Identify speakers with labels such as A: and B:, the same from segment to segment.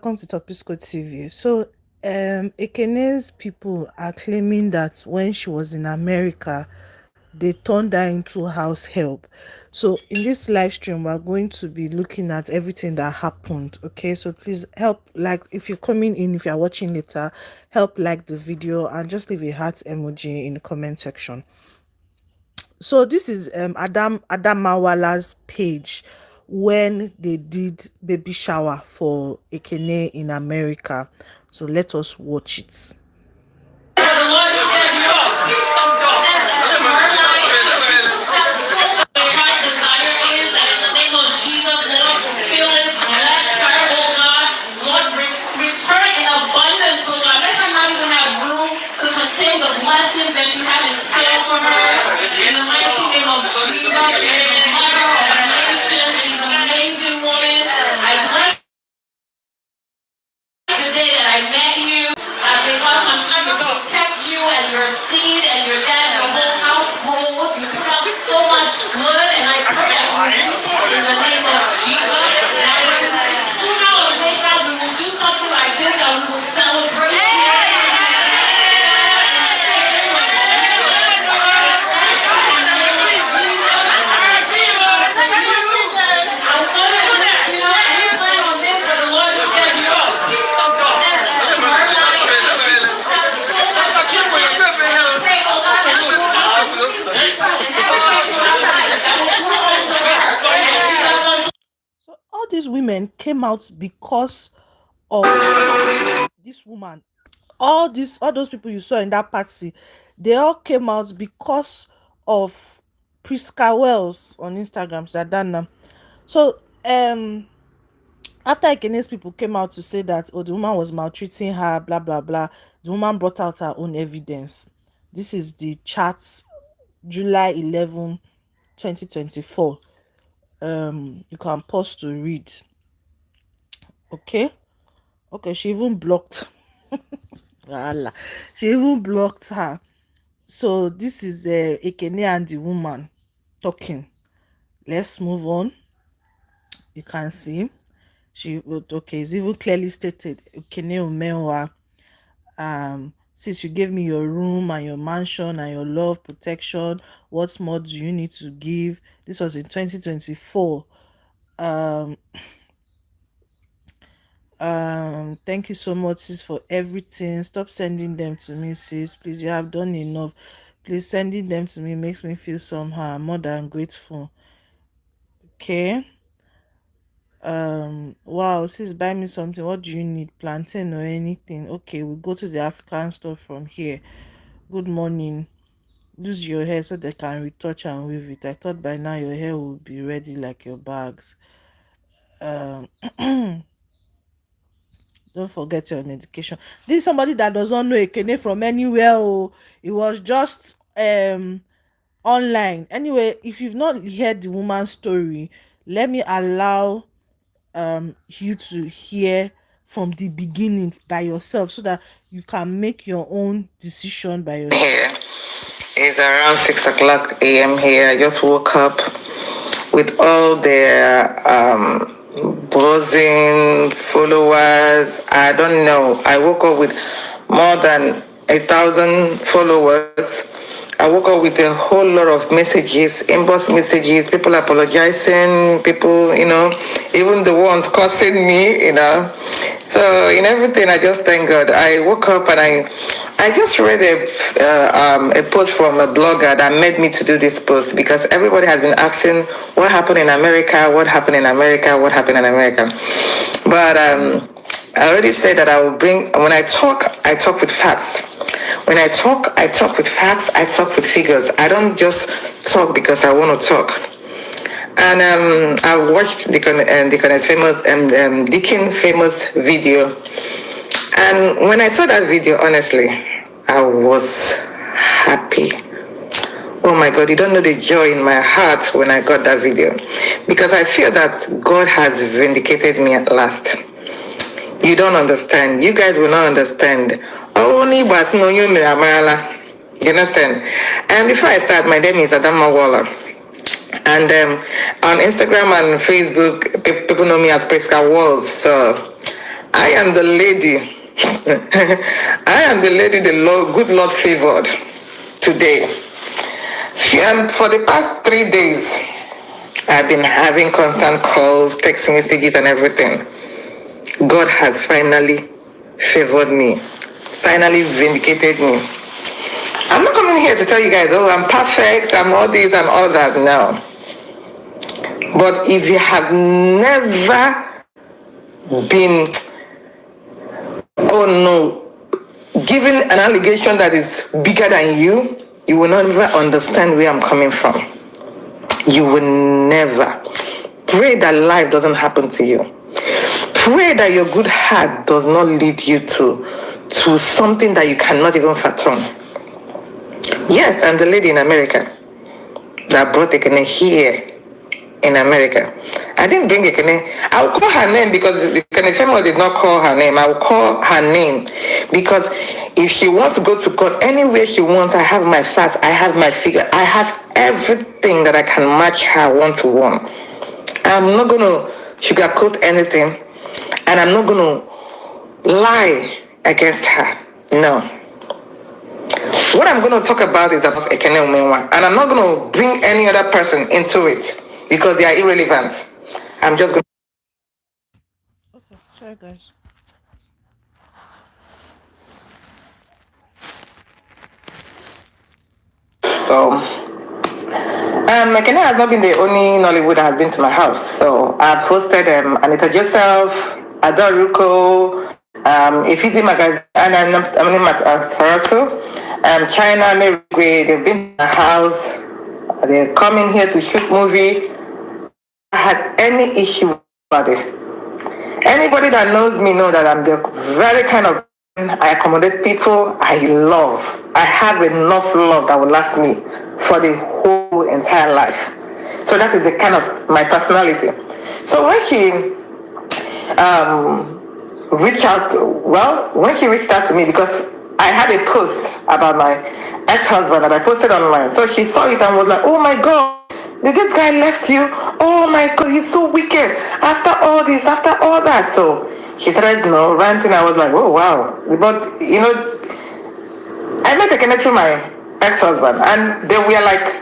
A: Welcome to Topisqotv. So, Ekene's people are claiming that when she was in America, they turned her into house help. So, in this live stream, we're going to be looking at everything that happened. Okay, so please help like if you're coming in, if you're watching later, help like the video and just leave a heart emoji in the comment section. So this is Adamawala's page when they did baby shower for Ekene in America. So let us watch it.
B: That you have in store for her. In the mighty name of Jesus, she is the mother of nations. She's an amazing woman. I bless the day that I met you. May God continue to protect you and your seed and your dad and your whole household. You put out so much good, and I pray that you reap it in the name of Jesus. And sooner or later, we will do something like this and we will celebrate you.
A: So all these women came out because of this woman. All those people you saw in that party, they all came out because of Prisca Wells on Instagram, Sadana. So after Ekene's people came out to say that, oh, the woman was maltreating her, blah, blah, blah, the woman brought out her own evidence. This is the chat, July 11, 2024. You can pause to read. Okay? Okay, she even blocked. She even blocked her. So this is Ekene and the woman talking. Let's move on. You can see. It's even clearly stated, Ekene Umenwa, since you gave me your room and your mansion and your love, protection, what more do you need to give? This was in 2024. Thank you so much, sis, for everything. Stop sending them to me, sis. Please, you have done enough. Please, sending them to me makes me feel somehow. I'm more than grateful. Okay. Wow, sis, buy me something. What do you need? Plantain or anything? Okay, we'll go to the African store from here. Good morning. Use your hair so they can retouch and weave it. I thought by now your hair will be ready like your bags. Don't forget your medication. This is somebody that does not know Ekene from anywhere. Oh, it was just online. Anyway, if you've not heard the woman's story, let me allow you to hear from the beginning by yourself so that you can make your own decision by yourself.
C: Here is around 6 o'clock a.m. here. I just woke up with all their buzzing followers. I don't know. I woke up with more than 1,000 followers. I woke up with a whole lot of messages, inbox messages, people apologizing, people, even the ones cursing me, So in everything, I just thank God. I woke up and I just read a post from a blogger that made me to do this post because everybody has been asking what happened in America, what happened in America, what happened in America. But I already said that I will bring, when I talk with facts. When I talk with facts, I talk with figures. I don't just talk because I want to talk. And I watched Deacon's famous video. And when I saw that video, honestly, I was happy. Oh my God, you don't know the joy in my heart when I got that video. Because I feel that God has vindicated me at last. You don't understand. You guys will not understand. Only was no you You understand? And before I start, my name is Adamawala. And on Instagram and Facebook, people know me as Prisca Walls. So I am the lady. I am the lady the Lord, good Lord favored today. For the past 3 days, I've been having constant calls, text messages, and everything. God has finally favored me, finally vindicated me. I'm not coming here to tell you guys, oh, I'm perfect, I'm all this, I'm all that. No. But if you have never been, oh no, given an allegation that is bigger than you, you will never understand where I'm coming from. You will never. Pray that life doesn't happen to you. Pray that your good heart does not lead you to something that you cannot even fathom. Yes, I'm the lady in America that brought Ekene here in America. I didn't bring Ekene. I will call her name because the Ekene family did not call her name. I will call her name because if she wants to go to court anywhere she wants, I have my facts, I have my figure, I have everything that I can match her one-to-one. I'm not going to sugarcoat anything, and I'm not going to lie against her. No. What I'm going to talk about is about Ekene Umenwa, and I'm not going to bring any other person into it because they are irrelevant. I'm just going to...
A: Okay, sorry guys.
C: So, Ekene has not been the only Nollywood that has been to my house. So, I've hosted Anita Joseph, Adoruko, Efizi Magazine, and I'm at Faraso, China, Mary Gray. They've been to my house. They're coming here to shoot movie. I had any issue about it. Anybody that knows me know that I'm the very kind of person I accommodate people I love. I have enough love that will last me for the whole entire life. So that is the kind of my personality. So when she reached out to me, because I had a post about my ex-husband that I posted online. So she saw it and was like, oh my God, did this guy left you? Oh my God, he's so wicked. After all this, after all that. So she started, ranting. I was like, oh wow. But, I met Ekene through my ex-husband, and they were like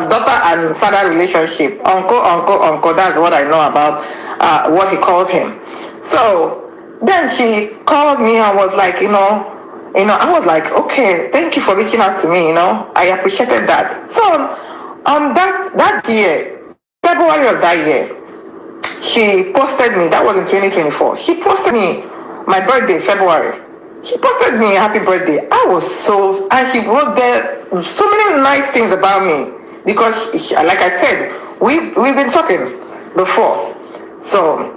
C: daughter and father relationship. Uncle, that's what I know about what he calls him. So then she called me and was like, I was like, okay, thank you for reaching out to me, I appreciated that. So that year, February of that year, she posted me, that was in 2024, she posted me my birthday, February. She posted me a happy birthday. I was so, and she wrote there so many nice things about me because, like I said, we've been talking before. So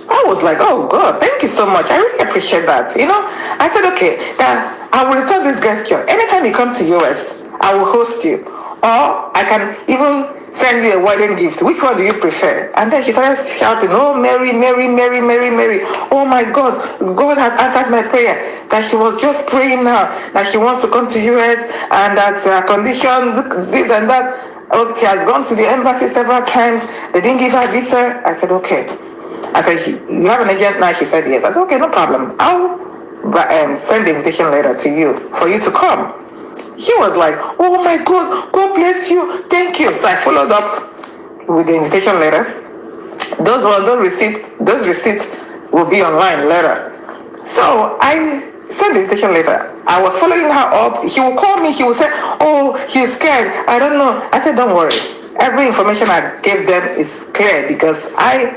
C: I was like, oh God, thank you so much. I really appreciate that. I said, okay, now I will return this gesture. Anytime you come to US, I will host you. Or I can even send you a wedding gift. Which one do you prefer? And then she started shouting, oh, Mary, Mary, Mary, Mary, Mary. Oh my God, God has answered my prayer. That she was just praying now, that she wants to come to US and that condition, this and that. Oh, she has gone to the embassy several times. They didn't give her a visa. I said, okay. I said, you have an agent now? She said, yes. I said, okay, no problem. I'll send the invitation letter to you for you to come. She was like, oh my God, God bless you, thank you. So I followed up with the invitation letter. Those receipts will be online later. So I sent the invitation letter. I was following her up. She will call me, she will say, oh, she's scared, I don't know. I said, don't worry. Every information I gave them is clear because I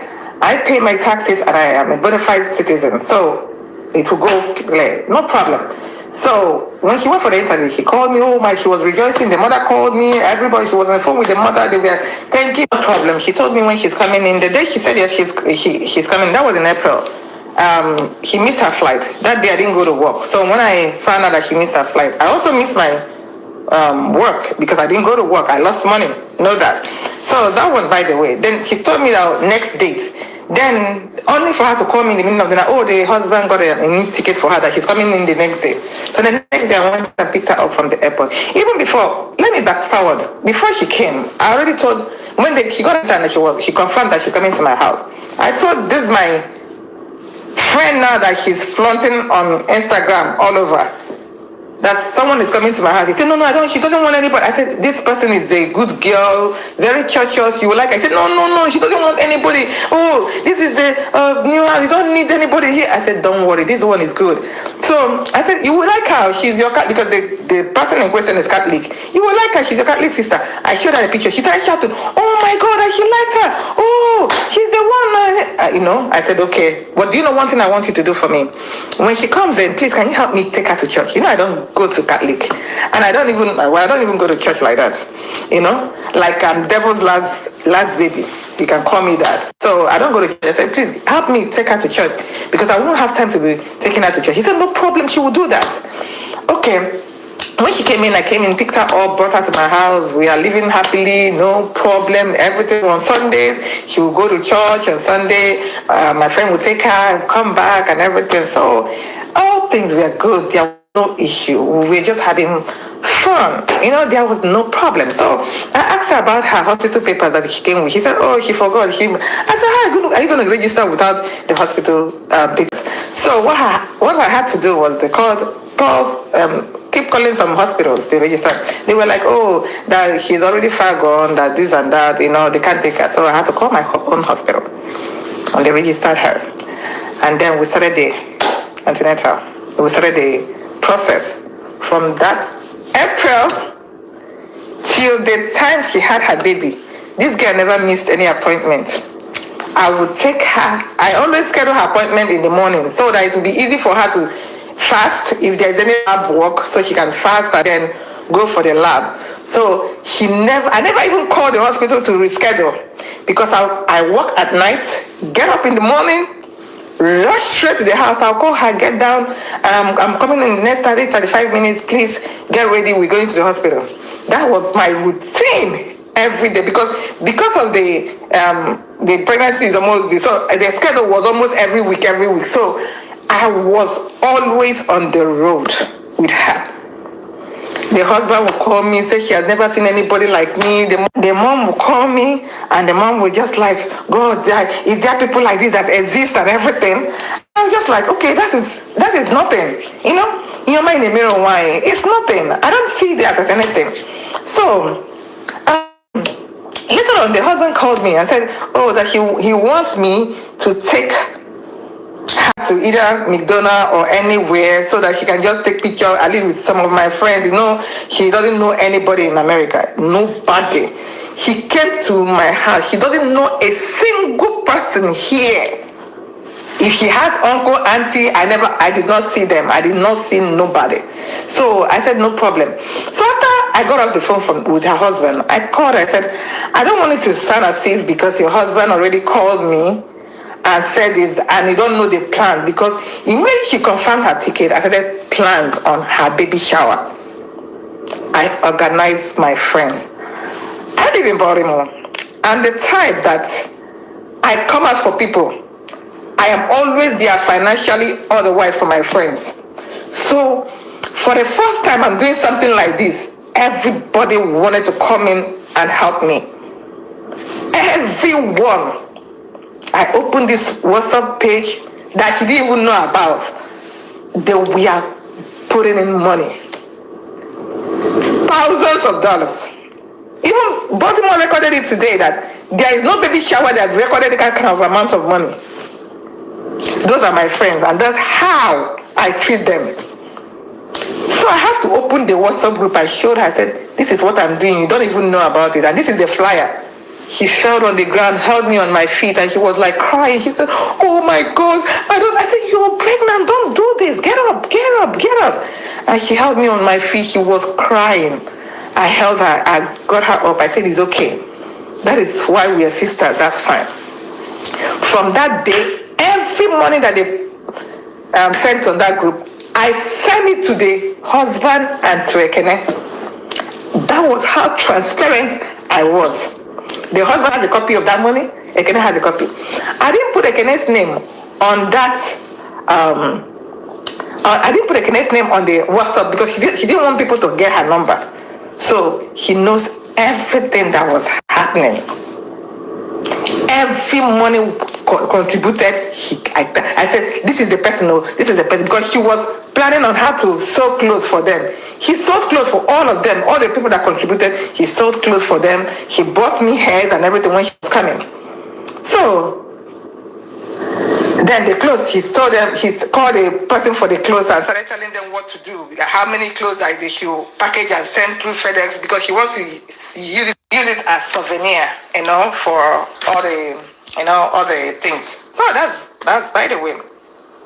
C: pay my taxes and I am a bona fide citizen. So it will go clear, no problem. So when she went for the interview, she called me. She was rejoicing. The mother called me. Everybody, she was on the phone with the mother. They were, thank you, no problem. She told me when she's coming in. The day she said yes, she's coming. That was in April. She missed her flight. That day I didn't go to work. So when I found out that she missed her flight, I also missed my work because I didn't go to work. I lost money. Know that. So that was by the way. Then she told me that next date. Then only for her to call me in the middle of the night, the husband got a new ticket for her that she's coming in the next day. So the next day I went and picked her up from the airport. Even before, let me back forward. Before she came, I already told, she got inside and she confirmed that she's coming to my house. I told, this is my friend now that she's flaunting on Instagram all over, that someone is coming to my house. He said, no, she doesn't want anybody. I said, this person is a good girl, very churchous. You will like. I said, no, she doesn't want anybody. Oh, this is the new house. You don't need anybody here. I said, don't worry, this one is good. So I said, you will like her. She's your Catholic, because the person in question is Catholic. You will like her. She's your Catholic sister. I showed her a picture. She started shouting, oh my God, I should like her. Oh, she's the one. I said, okay. But do you know one thing I want you to do for me? When she comes in, please, can you help me take her to church? I don't go to Catholic, and I don't even go to church like that. Like devil's last baby. You can call me that. So I don't go to church. I said, please help me take her to church, because I won't have time to be taking her to church. He said, no problem, she will do that. Okay. When she came in, I came in, picked her up, brought her to my house. We are living happily, no problem, everything. On Sundays, she will go to church. On Sunday, my friend would take her, come back, and everything. So all things were good. There was no issue. We were just having fun. There was no problem. So I asked her about her hospital papers that she came with. She said, oh, she forgot. I said, how are you going to register without the hospital papers? So what I had to do was keep calling some hospitals to register. They were like, oh, that she's already far gone, that this and that, they can't take her. So I had to call my own hospital, and they registered her. And then we started the antenatal. We started the process from that April till the time she had her baby. This girl never missed any appointment. I would take her. I always schedule her appointment in the morning so that it would be easy for her to fast if there's any lab work, so she can fast and then go for the lab. So I never even called the hospital to reschedule, because I work at night, get up in the morning, rush straight to the house. I'll call her, get down, I'm coming in the next 35 minutes, please get ready, we're going to the hospital. That was my routine every day, because of the pregnancy is almost, so the schedule was almost every week. So I was always on the road with her. The husband would call me, say she has never seen anybody like me. The mom would call me, and the mom would just like, God, is there people like this that exist and everything? I'm just like, okay, that is nothing. In your mind, in the mirror, why? It's nothing. I don't see that as anything. So later on, the husband called me and said, oh, that he wants me to take her to either McDonald's or anywhere, so that she can just take pictures, at least with some of my friends. She doesn't know anybody in America. Nobody. She came to my house. She doesn't know a single person here. If she has uncle, auntie, I did not see them. I did not see nobody. So I said, no problem. So after I got off the phone with her husband, I called her. I said, I don't want it to sound as if because your husband already called me and said this, and you don't know the plan, because immediately she confirmed her ticket, I started plans on her baby shower. I organized my friends. I live in Baltimore. I'm the type that I come out for people. I am always there financially, otherwise for my friends. So for the first time I'm doing something like this, everybody wanted to come in and help me. Everyone. I opened this WhatsApp page that she didn't even know about. They were putting in money. Thousands of dollars. Even Baltimore recorded it today that there is no baby shower that recorded that kind of amount of money. Those are my friends, and that's how I treat them. So I have to open the WhatsApp group. I showed her, I said, this is what I'm doing. You don't even know about it. And this is the flyer. She fell on the ground, held me on my feet, and she was like crying. She said, oh my God, I said, you're pregnant, don't do this. Get up. And she held me on my feet. She was crying. I held her, I got her up. I said, it's okay. That is why we are sisters, that's fine. From that day, every money that they sent on that group, I sent it to the husband and to Ekene. That was how transparent I was. The husband has a copy of that money. Ekene has a copy. I didn't put Ekene's name on that. I didn't put Ekene's name on the WhatsApp because she didn't want people to get her number. So she knows everything that was happening. Every money contributed, I said, this is the person, this is the person, because she was planning on how to sew clothes for them. He sewed clothes for all of them, all the people that contributed, he sewed clothes for them. He bought me hairs and everything when she was coming. So then the clothes, he saw them, he called a person for the clothes and started telling them what to do, how many clothes that they should package and send through FedEx, because she wants to use it as souvenir, for all the, all the things. So that's by the way.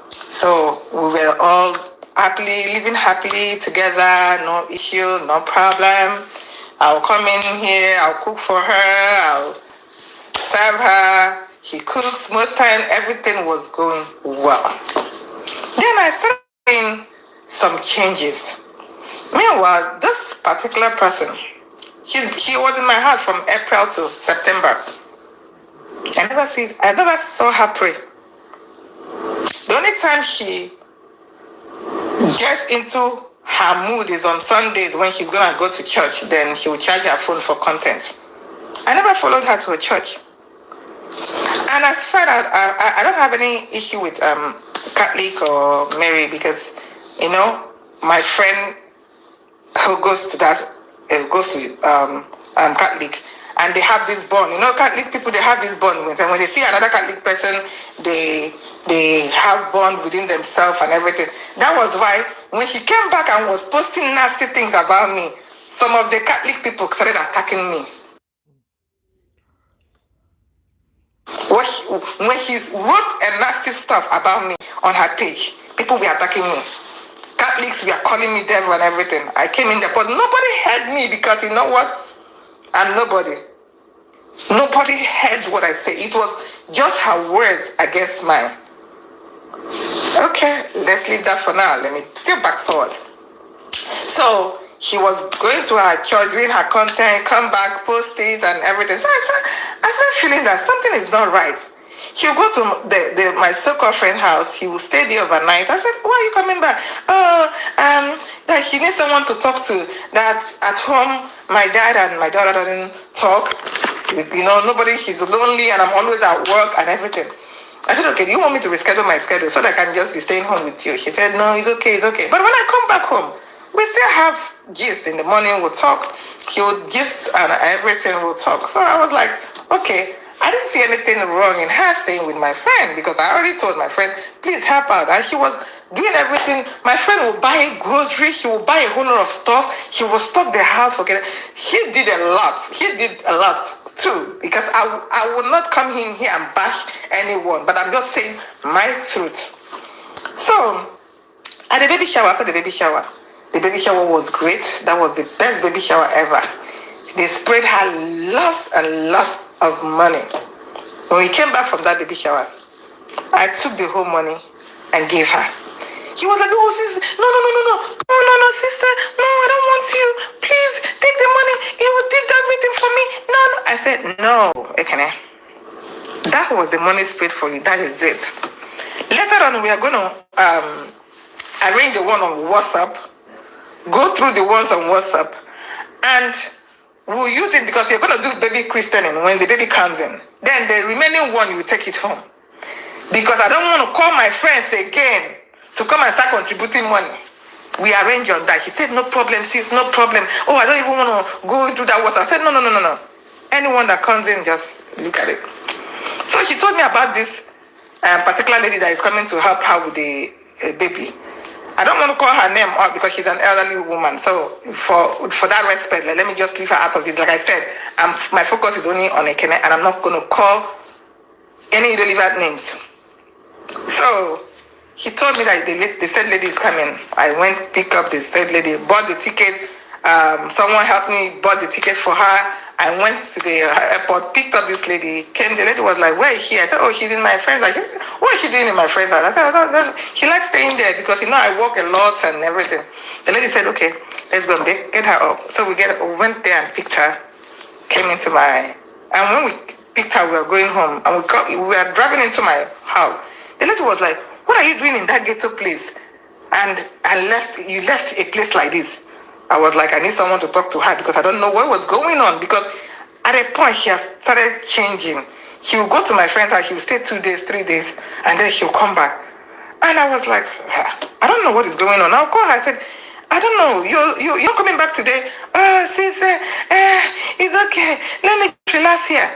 C: So we were all living happily together, no issue, no problem. I'll come in here, I'll cook for her, I'll serve her. She cooks. Most time, everything was going well. Then I started doing some changes. Meanwhile, this particular person, she was in my house from April to September. I never saw her pray. The only time she gets into her mood is on Sundays when she's gonna go to church. Then she will charge her phone for content. I never followed her to a church. And as far as I don't have any issue with Catholic or Mary, because my friend who goes to Catholic, and they have this bond. Catholic people, they have this bond with them. When they see another Catholic person, they have bond within themselves and everything. That was why when she came back and was posting nasty things about me, some of the Catholic people started attacking me. When she wrote a nasty stuff about me on her page, people were attacking me. Catholics were calling me devil and everything. I came in there, but nobody heard me, because you know what? I'm nobody. Nobody heard what I said. It was just her words against mine. Okay, let's leave that for now. Let me step back forward. So she was going to her church, doing her content, come back, post it and everything. So I started feeling that something is not right. She would go to my so-called friend's house. He would stay there overnight. I said, why are you coming back? That she needs someone to talk to. That at home, my dad and my daughter doesn't talk. Nobody, she's lonely, and I'm always at work and everything. I said, okay, do you want me to reschedule my schedule so that I can just be staying home with you? She said, no, it's okay. But when I come back home, we still have gist. In the morning, we'll talk. He would gist and everything, we'll talk. So I was like, okay. I didn't see anything wrong in her staying with my friend, because I already told my friend, please help out. And she was doing everything. My friend will buy groceries. She will buy a whole lot of stuff. She will stock the house for getting. She did a lot too, because I will not come in here and bash anyone, but I'm just saying my truth. So at the baby shower, after the baby shower was great. That was the best baby shower ever. They sprayed her lots and lots of money. When we came back from that baby shower, I took the whole money and gave her. She was like, oh, sister, no, sister, no, I don't want you. Please take the money. You did everything for me. No. I said, no, Ekene. That was the money sprayed for you. That is it. Later on, we are going to arrange the one on WhatsApp, go through the ones on WhatsApp, and we'll use it, because you're going to do baby christening when the baby comes in. Then the remaining one, you take it home. Because I don't want to call my friends again to come and start contributing money. We arrange on that. She said, no problem, sis, no problem. Oh, I don't even want to go into that WhatsApp. I said, no. Anyone that comes in, just look at it. So she told me about this particular lady that is coming to help her with the baby. I don't want to call her name out because she's an elderly woman. So for that respect, let me just leave her out of it. Like I said, my focus is only on Ekene, and I'm not going to call any irrelevant names. So she told me that the said lady is coming. I went, pick up the said lady, bought the ticket. Someone helped me, bought the ticket for her. I went to the airport, picked up this lady, came. The lady was like, where is she? I said, oh, she's in my friend's house. What is she doing in my friend's house? I said, oh, she likes staying there because, I work a lot and everything. The lady said, okay, let's go and get her up. So we went there and picked her, came into and when we picked her, we were going home, and we were driving into my house. The lady was like, what are you doing in that ghetto place? And you left a place like this. I was like, I need someone to talk to her because I don't know what was going on. Because at a point, she has started changing. He will go to my friend's house, he will stay 2 days, 3 days, and then he'll come back. And I was like, I don't know what is going on. I'll call her, I said, I don't know, you're coming back today? Oh, sis, it's okay, let me relax here.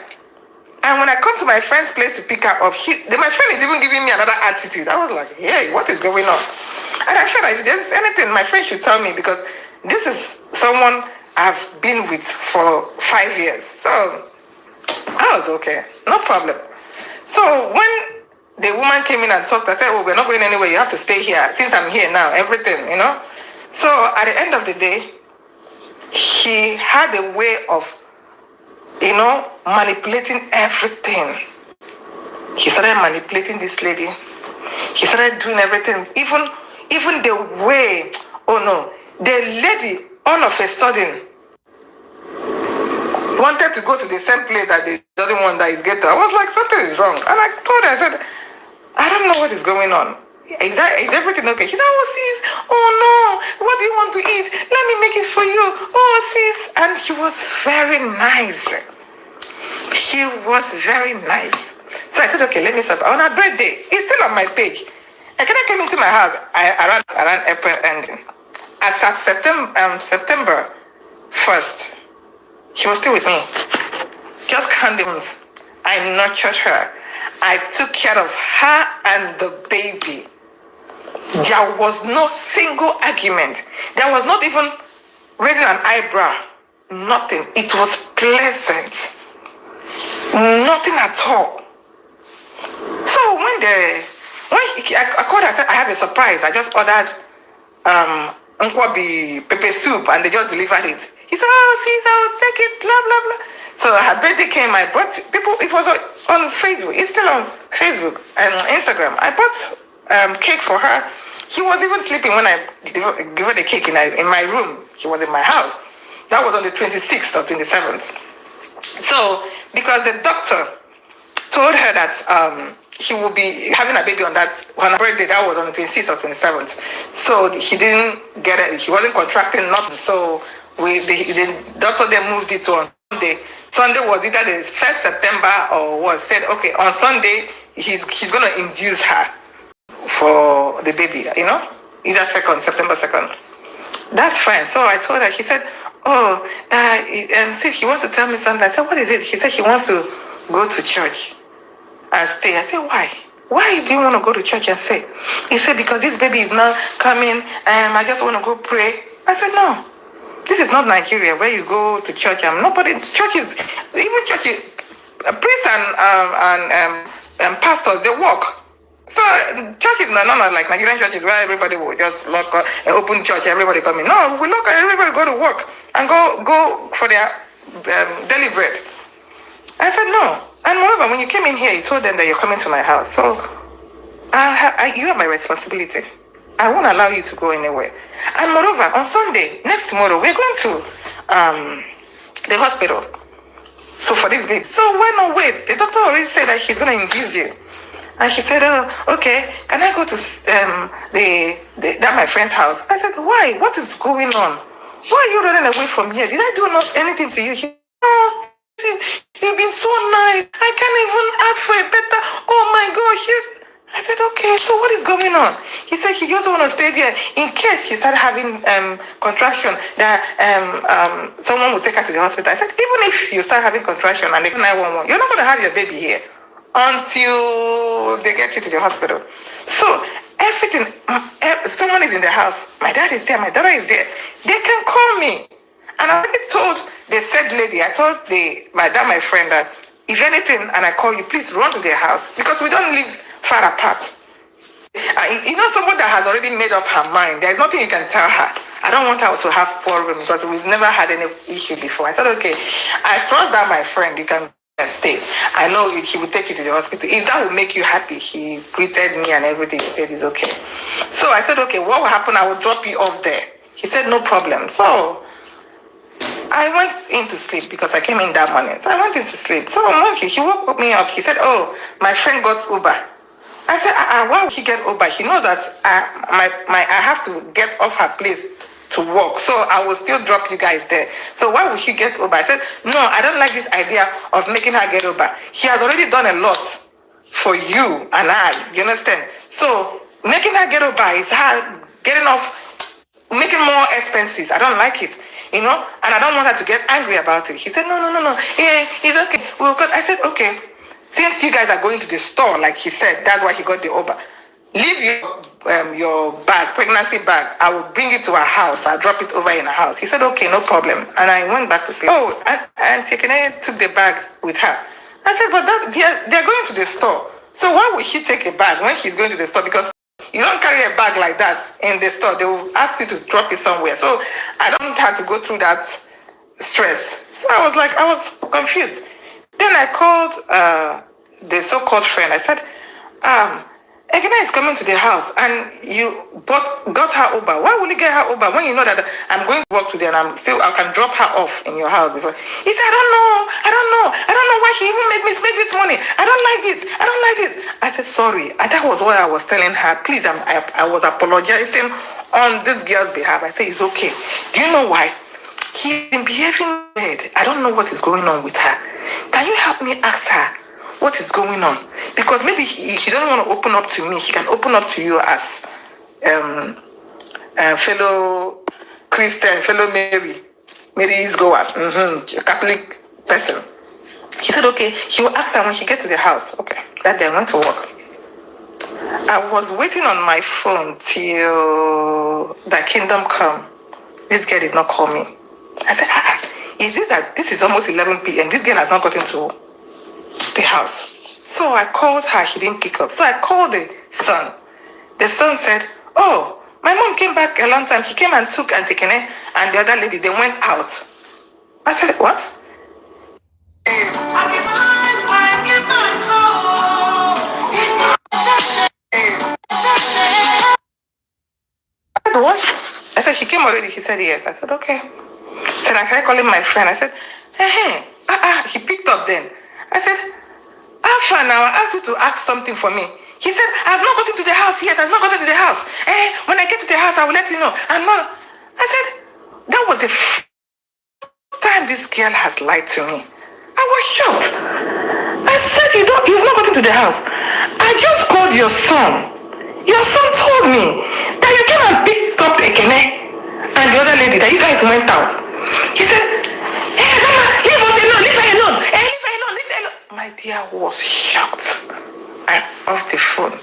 C: And when I come to my friend's place to pick her up, my friend is even giving me another attitude. I was like, hey, what is going on? And I felt like if there's anything, my friend should tell me, because this is someone I've been with for 5 years. So I was okay, no problem. So when the woman came in and talked, I said, oh, we're not going anywhere, you have to stay here. Since I'm here now, everything, you know. So at the end of the day, he had a way of, you know, manipulating everything. He started manipulating this lady. He started doing everything. Even the way, oh no, the lady all of a sudden wanted to go to the same place that the other one that is ghetto. I was like, something is wrong. And I told her, I said, I don't know what is going on. Is everything okay? She said, oh sis, oh no, what do you want to eat? Let me make it for you. Oh sis. And she was very nice. She was very nice. So I said, okay, let me stop. On her birthday, it's still on my page. Ekene came into my house around April ending. As at September 1st, she was still with me. Just condoms. I nurtured her. I took care of her and the baby. There was no single argument. There was not even raising an eyebrow. Nothing. It was pleasant. Nothing at all. So when I called her, I have a surprise. I just ordered nkwabi pepper soup and they just delivered it. He said, oh, sis, I'll take it, blah, blah, blah. So her birthday came, I brought people, it was on Facebook, it's still on Facebook and Instagram. I bought cake for her. He was even sleeping when I gave her the cake in my room. He was in my house. That was on the 26th or 27th. So, because the doctor told her that he will be having a baby on her birthday, that was on the 26th or 27th. So she didn't get it, she wasn't contracting nothing. So the doctor then moved it to on Sunday. Sunday was either the 1st September or was said, okay, on Sunday, he's going to induce her for the baby, you know, either September 2nd. That's fine. So I told her, she said, oh, see, she wants to tell me something. I said, what is it? She said she wants to go to church and stay. I said, why? Why do you want to go to church and stay? He said, because this baby is now coming and I just want to go pray. I said, no. This is not Nigeria where you go to church and nobody, churches, even churches, priests and pastors, they walk. So churches are not like Nigerian churches where everybody will just lock up and open church, everybody come in. No, we look at everybody go to work and go for their daily bread. I said no. And moreover, when you came in here, you told them that you're coming to my house. So you have my responsibility. I won't allow you to go anywhere. And moreover, on Sunday, next tomorrow, we're going to the hospital. So for this baby. So why not wait? The doctor already said that she's going to induce you. And she said, oh, okay, can I go to that my friend's house? I said, why? What is going on? Why are you running away from here? Did I do anything to you? She said, oh, you've been so nice. I can't even ask for a better, oh my gosh. I said, okay, so what is going on? He said she just want to stay there in case she started having contraction that someone will take her to the hospital. I said, even if you start having contraction and they call 911, you're not going to have your baby here until they get you to the hospital. So everything, someone is in the house. My dad is there, my daughter is there. They can call me. And I already told the said lady, I told my friend that if anything and I call you, please run to their house because we don't live far apart. You know, someone that has already made up her mind, there's nothing you can tell her. I don't want her to have problems because we've never had any issue before. I said, okay, I trust that my friend, you can stay. I know he will take you to the hospital. If that will make you happy, he greeted me and everything. He said it's okay. So I said, okay, what will happen? I will drop you off there. He said, no problem. So I went in to sleep because I came in that morning. So I went in to sleep. So she woke me up. He said, oh, my friend got Uber. I said, why would she get Uber? She knows that I have to get off her place to work. So I will still drop you guys there. So why would she get Uber? I said, no, I don't like this idea of making her get Uber. She has already done a lot for you and I. You understand? So making her get Uber is her getting off, making more expenses. I don't like it. And I don't want her to get angry about it. She said, no. Yeah, it's okay. We'll go. I said, okay. Since you guys are going to the store, like he said, that's why he got the Uber. Leave your bag, pregnancy bag. I will bring it to her house. I'll drop it over in her house. He said, okay, no problem. And I went back to sleep. Oh, and Ekene took the bag with her. I said, but they're going to the store. So why would she take a bag when she's going to the store? Because you don't carry a bag like that in the store. They will ask you to drop it somewhere. So I don't have to go through that stress. So I was confused. Then I called the so-called friend. I said, Ekene is coming to the house and you got her Uber. Why will you get her Uber when you know that I'm going to work today and I can drop her off in your house before? He said, I don't know why she even made me spend this money. I don't like this. I said, sorry. That was what I was telling her. Please, I was apologizing on this girl's behalf. I said, it's okay. Do you know why? She's been behaving weird. I don't know what is going on with her. Can you help me ask her what is going on? Because maybe she doesn't want to open up to me. She can open up to you as fellow Christian, fellow Mary's goer, a Catholic person. She said, okay, she will ask her when she gets to the house. Okay, that day I went to work. I was waiting on my phone till the kingdom come. This girl did not call me. I said, this is almost 11 p.m. This girl has not gotten to the house. So I called her. She didn't pick up. So I called the son. The son said, oh, my mom came back a long time. She came and took Auntie Ekene and the other lady. They went out. I said, what? I said, what? I said, she came already. She said, yes. I said, okay. So I started calling my friend. I said, hey. She picked up then. I said, Alpha, now I asked you to ask something for me. He said, I've not gotten to the house yet. I've not gotten to the house. When I get to the house, I will let you know. I'm not. I said, that was the first time this girl has lied to me. I was shocked. I said, you've not gotten to the house. I just called your son. Your son told me that you came and picked up Ekene and the other lady, that you guys went out. He said, Mama, leave us alone, leave her alone. Leave her alone. My dear was shocked. I off the phone.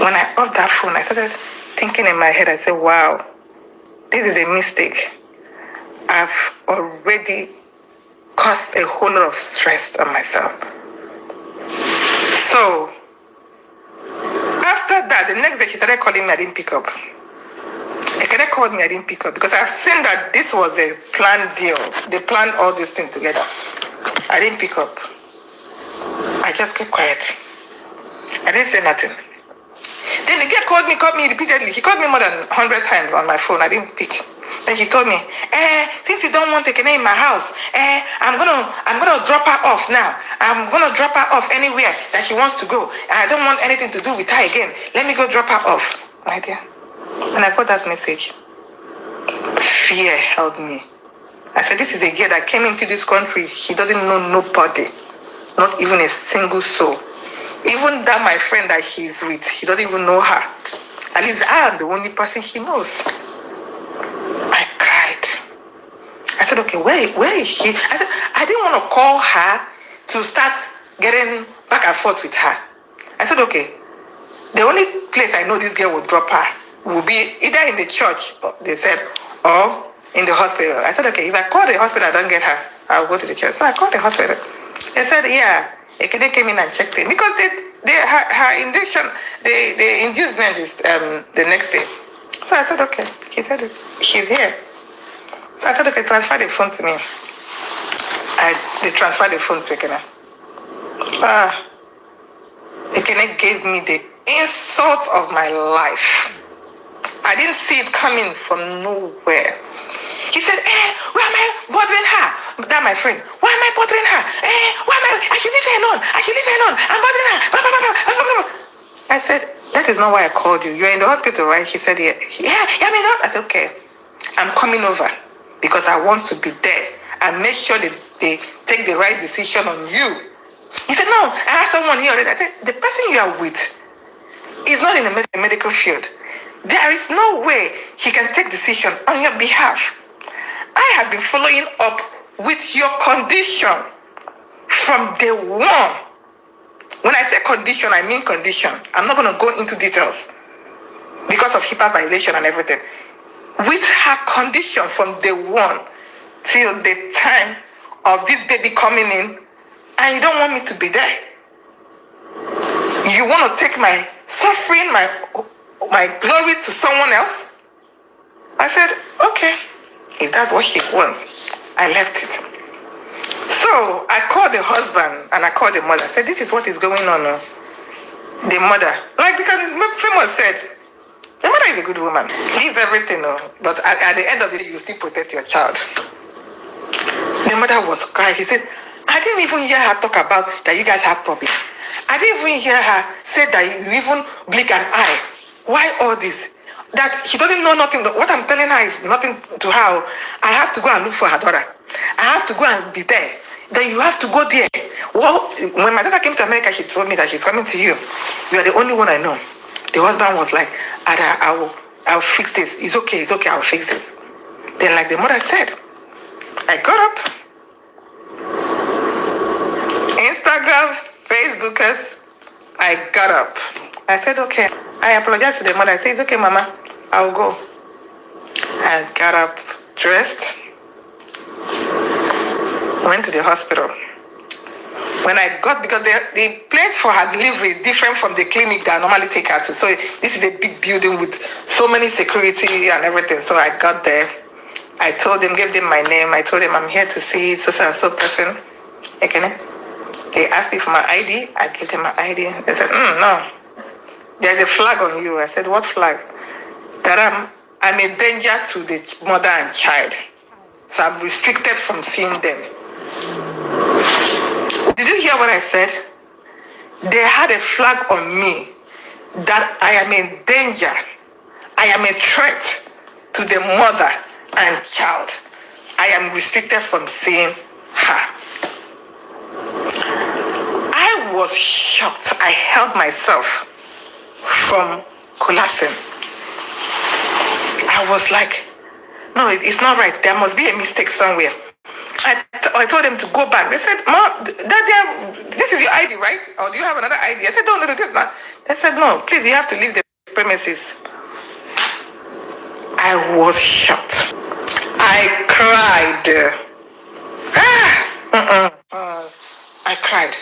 C: When I off that phone, I started thinking in my head, I said, wow, this is a mistake. I've already caused a whole lot of stress on myself. So, after that, the next day she started calling me, I didn't pick up. Ekene called me, I didn't pick up because I've seen that this was a planned deal. They planned all this thing together. I didn't pick up. I just kept quiet. I didn't say nothing. Then the girl called me repeatedly. She called me more than 100 times on my phone. I didn't pick. Then she told me, since you don't want Ekene in my house, I'm gonna drop her off now. I'm gonna drop her off anywhere that she wants to go. I don't want anything to do with her again. Let me go drop her off. My dear. And I got that message. Fear held me. I said, this is a girl that came into this country. She doesn't know nobody. Not even a single soul. Even that my friend that she's with, she doesn't even know her. At least I am the only person she knows. I cried. I said, okay, where is she? I said, I didn't want to call her to start getting back and forth with her. I said, okay, the only place I know this girl will drop her will be either in the church, they said, or in the hospital. I said, okay, if I call the hospital, I don't get her, I'll go to the church. So I called the hospital. They said, yeah, Ekene came in and checked in. Because her induction, the inducement is the next day. So I said, okay. He said, she's here. So I said, okay, transfer the phone to me. They transferred the phone to Ekene. Ekene gave me the insult of my life. I didn't see it coming from nowhere. He said, why am I bothering her? That my friend. Why am I bothering her? I should leave her alone. I'm bothering her. I said, that is not why I called you. You're in the hospital, right? He said, yeah. I mean, I said, okay. I'm coming over because I want to be there and make sure that they take the right decision on you. He said, no, I have someone here already. I said, the person you are with is not in the medical field. There is no way he can take decision on your behalf. I have been following up with your condition from day one. When I say condition, I mean condition. I'm not going to go into details because of HIPAA violation and everything. With her condition from day one till the time of this baby coming in, and you don't want me to be there. You want to take my suffering, my glory to someone else? I said, okay, if that's what she wants, I left it. So I called the husband and I called the mother. I said, this is what is going on. The mother, like because famous said, the mother is a good woman. Leave everything, but at the end of the day, you still protect your child. The mother was crying. She said, I didn't even hear her talk about that you guys have problems. I didn't even hear her say that you even blink an eye. Why all this? That she doesn't know nothing. What I'm telling her is nothing to her. I have to go and look for her daughter. I have to go and be there. Then you have to go there. Well, when my daughter came to America, she told me that she's coming to you. You are the only one I know. The husband was like, Ada, I'll fix this. It's okay, I'll fix this. Then like the mother said, I got up. Instagram, Facebookers, I got up. I said, okay. I apologized to the mother. I said, it's okay, Mama. I'll go. I got up, dressed, went to the hospital. When I got, because the place for her delivery is different from the clinic that I normally take her to. So this is a big building with so many security and everything. So I got there. I told them, gave them my name. I told them I'm here to see so and so person. Ekene. They asked me for my ID. I gave them my ID. They said, no. There's a flag on you. I said, what flag? That I'm a danger to the mother and child. So I'm restricted from seeing them. Did you hear what I said? They had a flag on me that I am in danger. I am a threat to the mother and child. I am restricted from seeing her. I was shocked. I held myself from collapsing. I was like, no, it's not right. There must be a mistake somewhere. I told them to go back. They said, Mom, this is your ID, right? Or do you have another ID? I said, no, this is not. They said, no, please, you have to leave the premises. I was shocked. I cried. I cried.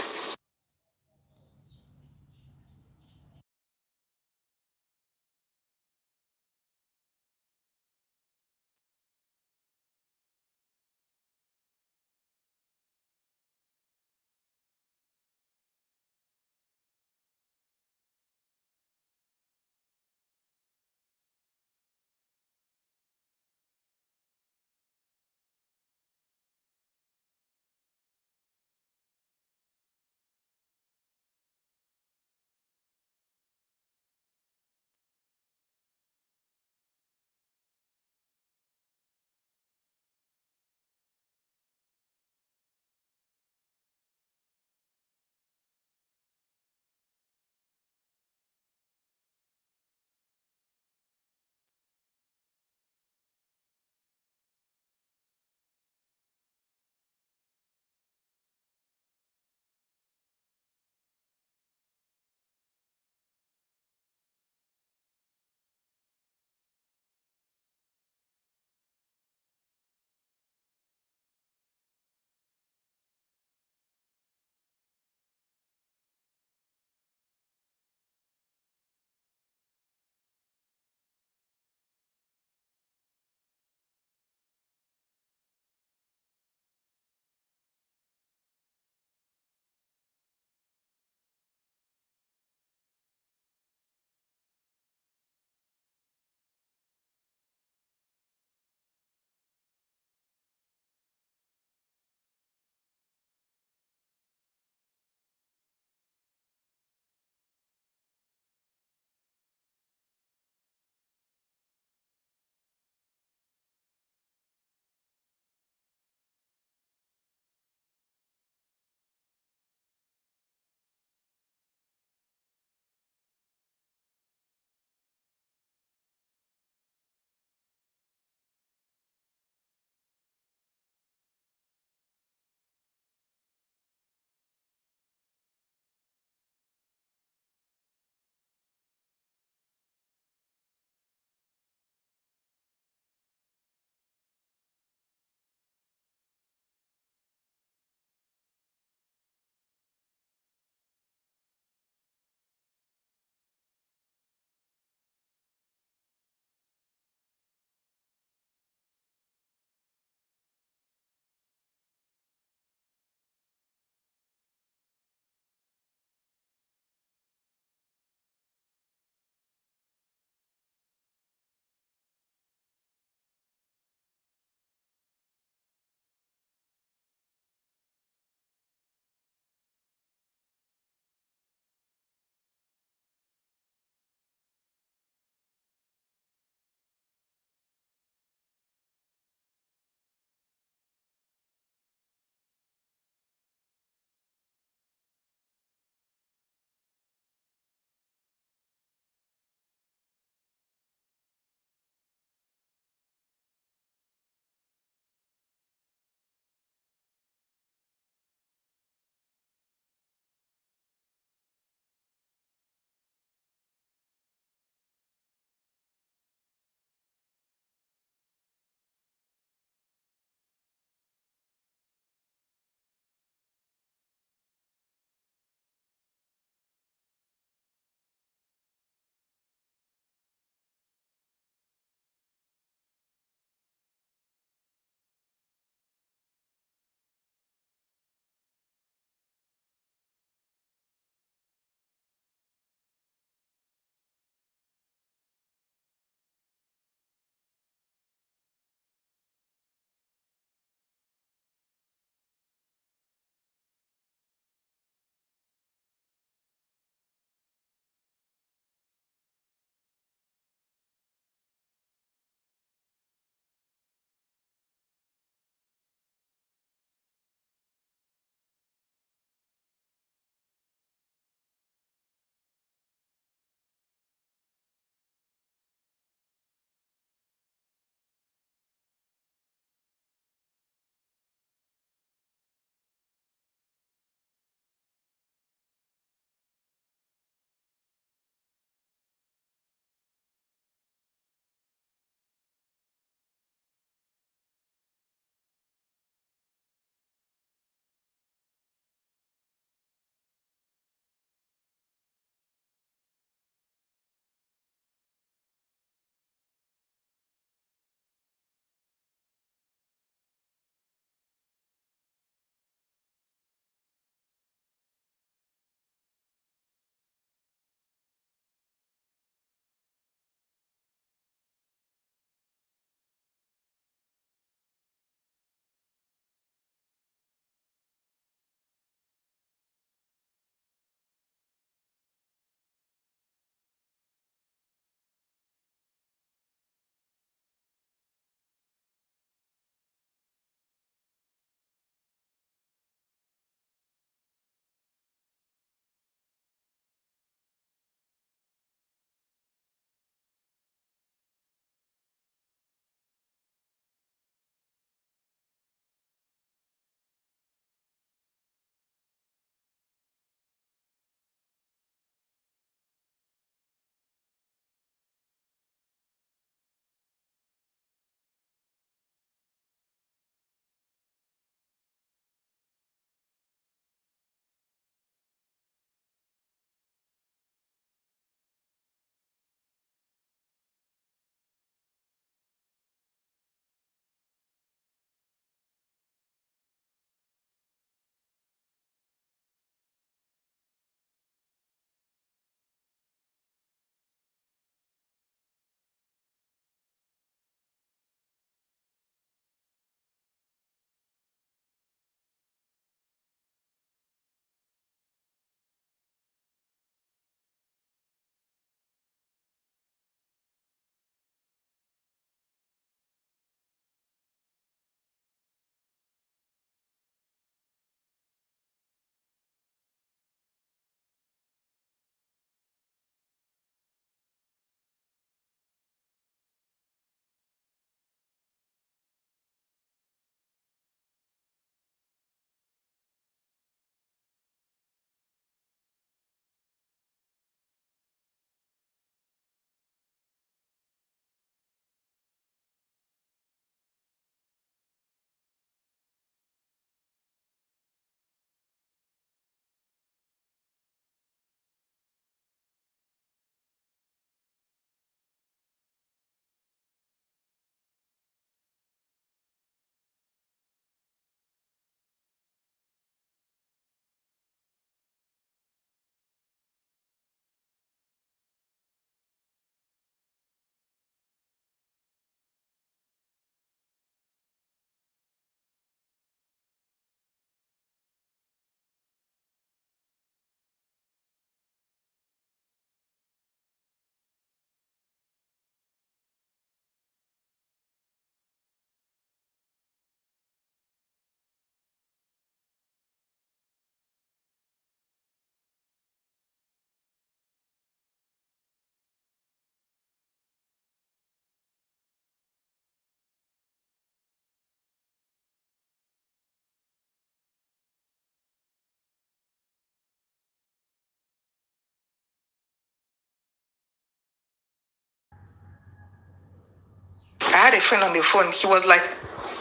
C: had a friend on the phone. He was like,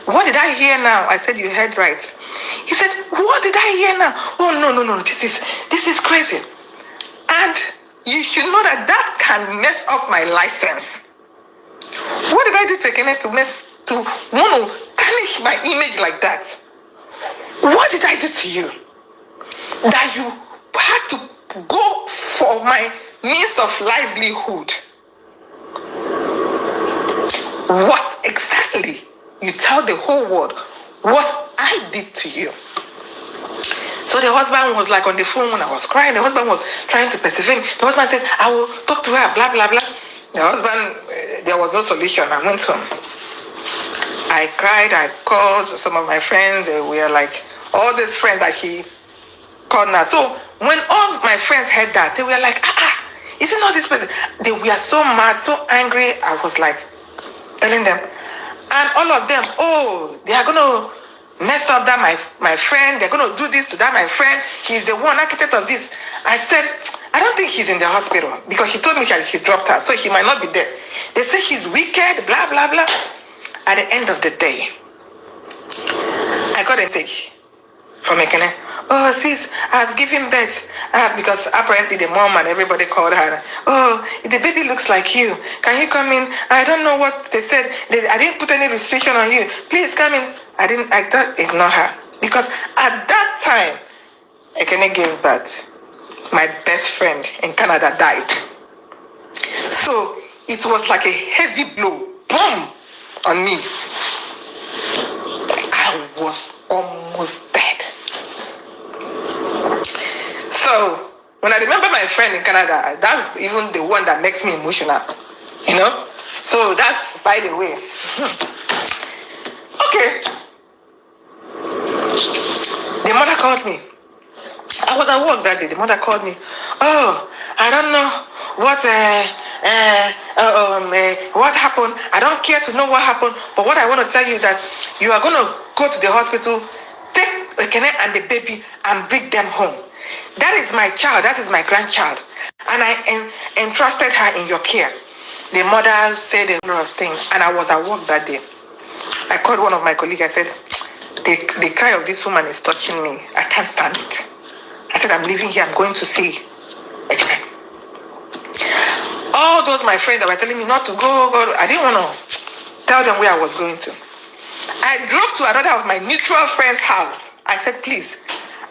C: what did I hear now? I said, you heard right. He said, what did I hear now? Oh, no, this is crazy. And you should know that can mess up my license. What did I do to Ekene to want to tarnish my image like that? What did I do to you? That you had to go for my means of livelihood? What exactly? You tell the whole world what I did to you. So the husband was like on the phone when I was crying. The husband was trying to persevere. The husband said, I will talk to her, blah, blah, blah. The husband, there was no solution. I went home. I cried. I called some of my friends. They were like, all these friends that he called now. So when all of my friends heard that, they were like, isn't all this person? They were so mad, so angry. I was like telling them. And all of them, they are going to mess up that my friend. They're going to do this to that my friend. He's the one architect of this. I said, I don't think he's in the hospital because he told me he dropped her, so he might not be there. They say she's wicked, blah, blah, blah. At the end of the day, I got a message from Ekene. Oh, sis, I've given birth. Because apparently the mom and everybody called her. Oh, the baby looks like you. Can you come in? I don't know what they said. I didn't put any restriction on you. Please come in. I don't ignore her. Because at that time, Ekene gave birth. My best friend in Canada died. So it was like a heavy blow. Boom! On me. I was almost dead. So when I remember my friend in Canada, that's even the one that makes me emotional. So that's by the way. Okay. The mother called me. I was at work that day. The mother called me. Oh, I don't know what happened. I don't care to know what happened. But what I want to tell you is that you are going to go to the hospital, take Ekene and the baby and bring them home. That is my child. That is my grandchild. And I entrusted her in your care. The mother said a lot of things. And I was at work that day. I called one of my colleagues. I said, the cry of this woman is touching me. I can't stand it. I said, I'm leaving here. I'm going to see Ekene. All those my friends that were telling me not to go, I didn't want to tell them where I was going to. I drove to another of my mutual friend's house. I said, please,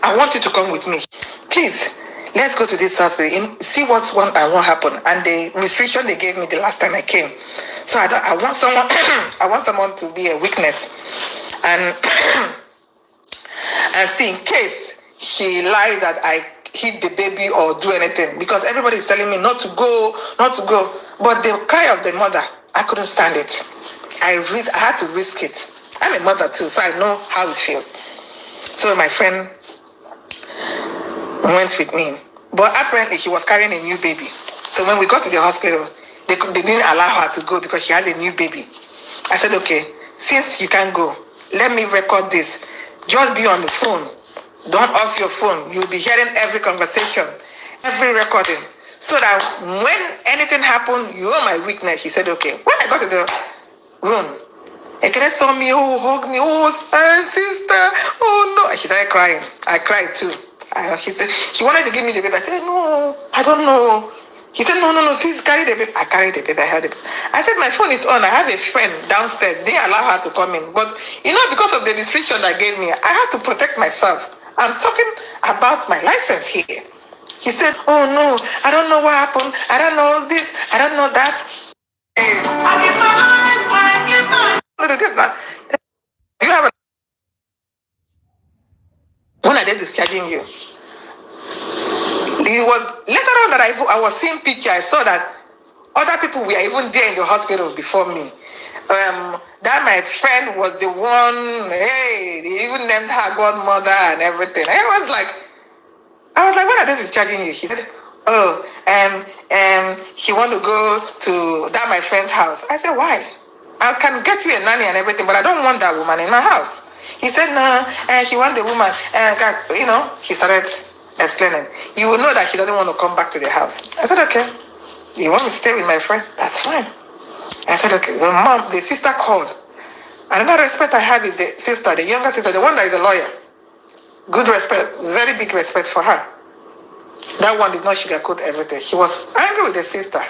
C: I want you to come with me. Please, let's go to this hospital, see what's going and what happened. And the restriction they gave me the last time I came. So I want someone, I want someone to be a witness, and see in case she lies that I hit the baby or do anything, because everybody is telling me not to go. But the cry of the mother, I couldn't stand it. I had to risk it. I'm a mother too, so I know how it feels. So my friend went with me, but apparently she was carrying a new baby. So when we got to the hospital, they didn't allow her to go because she had a new baby. I said, okay, since you can't go, let me record this. Just be on the phone. Don't off your phone. You'll be hearing every conversation, every recording, so that when anything happened, you are my witness. She said, okay. When I got to the room, Ekene saw me, hugged me, sister, no. She started crying. I cried too. She said, she wanted to give me the baby. I said, no, I don't know. He said, no, please carry the baby. I carried the baby. I held it. I said, my phone is on. I have a friend downstairs. They allow her to come in. But, because of the restriction that gave me, I had to protect myself. I'm talking about my license here. She said, oh, no, I don't know what happened. I don't know this. I don't know that. I give my life. You have when I did discharging you. It was later on that I was seeing picture. I saw that other people were even there in the hospital before me. That my friend was the one. Hey, they even named her godmother and everything. I was like, when I did discharging you, she said, she want to go to that my friend's house. I said, why? I can get you a nanny and everything, but I don't want that woman in my house. He said, no, she wants the woman. He started explaining. You will know that she doesn't want to come back to the house. I said, okay. You want me to stay with my friend? That's fine. I said, okay. The mom, the sister called. Another respect I have is the sister, the younger sister, the one that is a lawyer. Good respect, very big respect for her. That one did not sugarcoat everything. She was angry with the sister.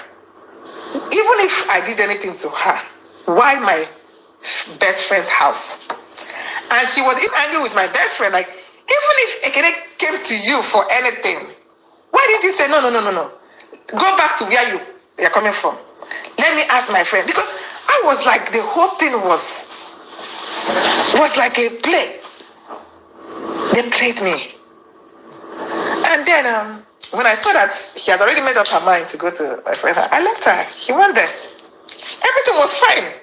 C: Even if I did anything to her, why my best friend's house? And she was even angry with my best friend. Like, even if Ekene came to you for anything, why did you say, no? Go back to where you're coming from. Let me ask my friend. Because I was like, the whole thing was like a play. They played me. And then when I saw that she had already made up her mind to go to my friend, I left her. She went there. Everything was fine.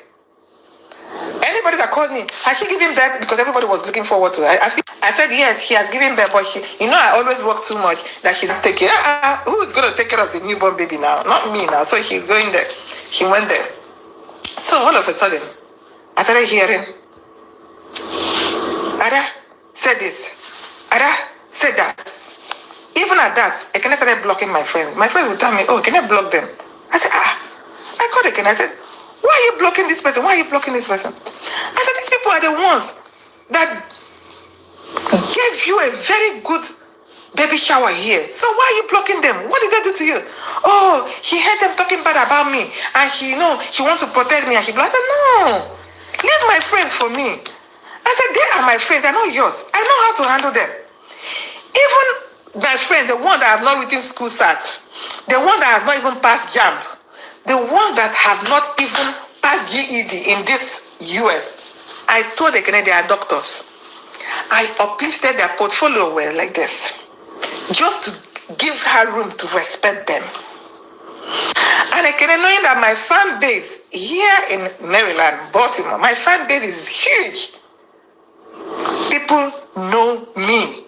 C: Anybody that called me, has she given birth? Because everybody was looking forward to it. I said, yes, she has given birth, but I always work too much that she didn't take care. Who is going to take care of the newborn baby now? Not me now. So she's going there. She went there. So all of a sudden, I started hearing, Ada said this. Ada said that. Even at that, Ekene started blocking my friends. My friends would tell me, oh, can I block them? I said, I called Ekene. I said, why are you blocking this person? Why are you blocking this person? I said, these people are the ones that gave you a very good baby shower here. So why are you blocking them? What did they do to you? Oh, she heard them talking bad about me. And she wants to protect me. And she blocked. I said, no. Leave my friends for me. I said, they are my friends. They're not yours. I know how to handle them. Even my friends, the one that have not written school SAT, the one that have not even passed JAMB, the one that have not even passed GED in this US, I told Ekene they are doctors. I uplifted their portfolio well like this, just to give her room to respect them. And Ekene, knowing that my fan base here in Maryland, Baltimore, my fan base is huge. People know me.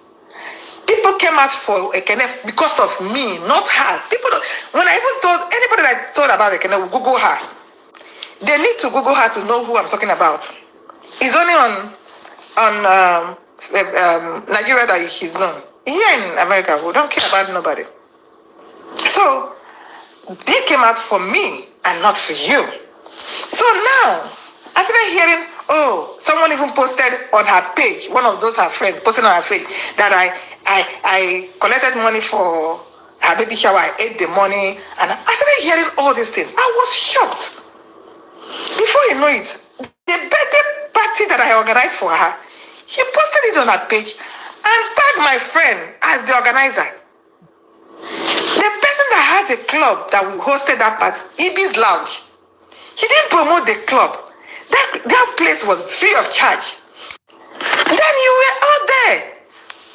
C: People came out for Ekene because of me, not her. People don't. When I even told anybody that I told about Ekene, will Google her. They need to Google her to know who I'm talking about. It's only on Nigeria that she's known. Here in America, we don't care about nobody. So they came out for me and not for you. So now, I started hearing, oh, someone even posted on her page, one of those her friends posted on her page that I collected money for her baby shower. I ate the money, and I started hearing all these things. I was shocked. Before you know it, the birthday party that I organized for her, she posted it on her page and tagged my friend as the organizer. The person that had the club that we hosted that party, Ibi's Lounge, she didn't promote the club. That place was free of charge. Then you were out there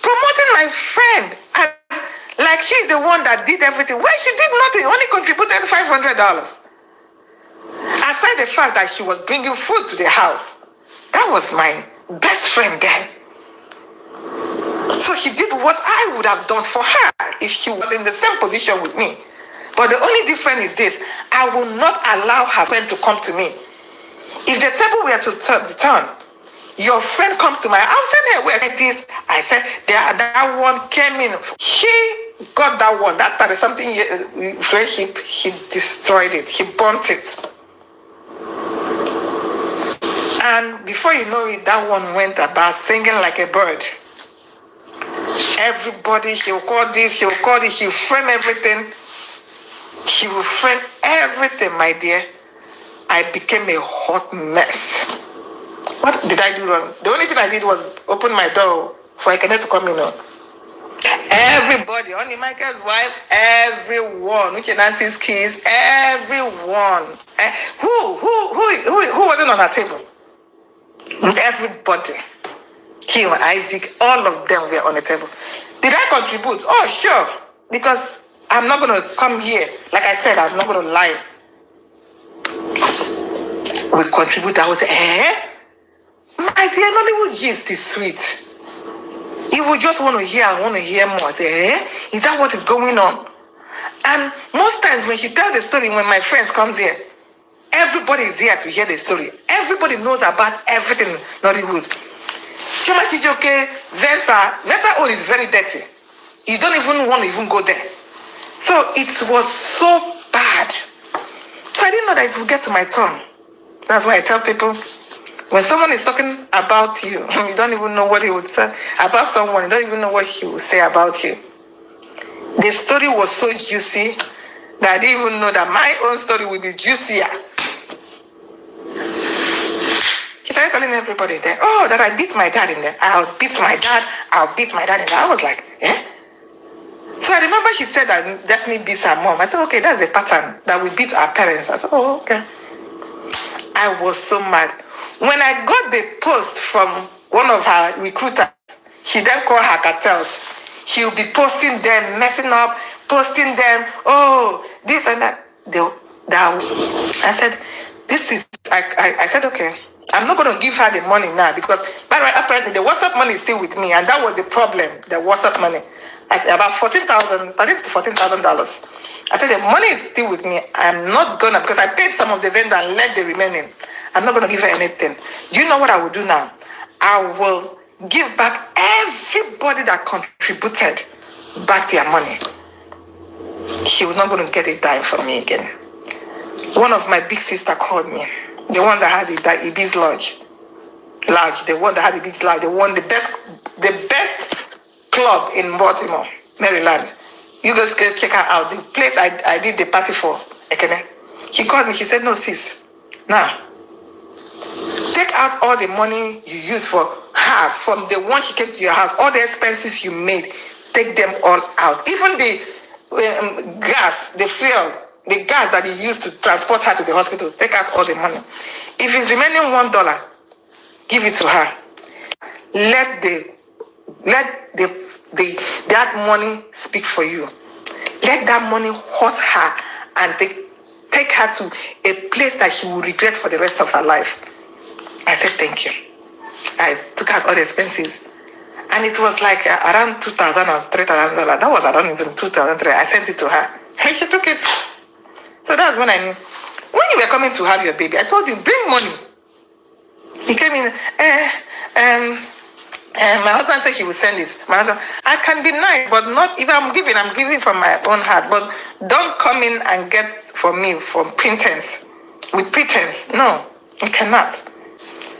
C: promoting my friend, and like she's the one that did everything. Well, she did nothing, only contributed $500. Aside the fact that she was bringing food to the house. That was my best friend then. So she did what I would have done for her if she was in the same position with me. But the only difference is this: I will not allow her friend to come to me. If the table were to turn, your friend comes to my house, I'll send her where this. I said, that one came in. She got that one. That 30-something friendship, she destroyed it. She burnt it. And before you know it, that one went about singing like a bird. Everybody, she will call this, she will call this, she will frame everything. She will frame everything, my dear. I became a hot mess. What did I do wrong? The only thing I did was open my door for Ekene to come in. Everybody, only Michael's wife, everyone, which Nancy's kids, everyone. Who wasn't on her table? Everybody. Kim, Isaac, all of them were on the table. Did I contribute? Oh, sure. Because I'm not going to come here. Like I said, I'm not going to lie. We contribute. I was, my dear, Nollywood gist is sweet. You would just want to hear and want to hear more. I say, is that what is going on? And most times when she tells the story, when my friends comes here, everybody is here to hear the story. Everybody knows about everything in Nollywood. Choma Chijoke, Vensa oil is very dirty. You don't even want to even go there. So it was so bad. So I didn't know that it will get to my turn. That's why I tell people, when someone is talking about you, you don't even know what he would say about someone, you don't even know what he would say about you. The story was so juicy that I didn't even know that my own story would be juicier. He started telling everybody then, oh, that I beat my dad in there. I'll beat my dad in there. I was like, eh? So I remember she said that definitely beats her mom. I said, okay, that's the pattern that we beat our parents. I said, oh, okay. I was so mad. When I got the post from one of her recruiters, she then called her cartels. She'll be posting them, messing up, posting them, oh, this and that. I said, I said, okay, I'm not going to give her the money now because apparently the WhatsApp money is still with me, and that was the problem, the WhatsApp money. I said, about $14,000 to $14,000. I said, the money is still with me. I'm not going to, because I paid some of the vendor and left the remaining. I'm not going to give her anything. Do you know what I will do now? I will give back everybody that contributed back their money. She was not going to get a dime from me again. One of my big sister called me. The one that had the Ibis Lodge. The one that had the Ibis Lodge. The one, the best club in Baltimore, Maryland. You guys can check her out. The place I did the party for, Ekene. She called me. She said, no, sis. Now, take out all the money you used for her from the one she came to your house, all the expenses you made, take them all out. Even the gas, the fuel, the gas that you used to transport her to the hospital, take out all the money. If it's remaining $1, give it to her. Let that money speak for you. Let that money hurt her and take her to a place that she will regret for the rest of her life. I said, thank you. I took out all the expenses. And it was like around $2,000 or $3,000. That was around even $2,003. I sent it to her. And she took it. So that's when I knew. When you were coming to have your baby, I told you, bring money. He came in, and my husband said he would send it. My husband, I can be nice, but not if I'm giving from my own heart. But don't come in and get from me from pretense. With pretense. No, you cannot.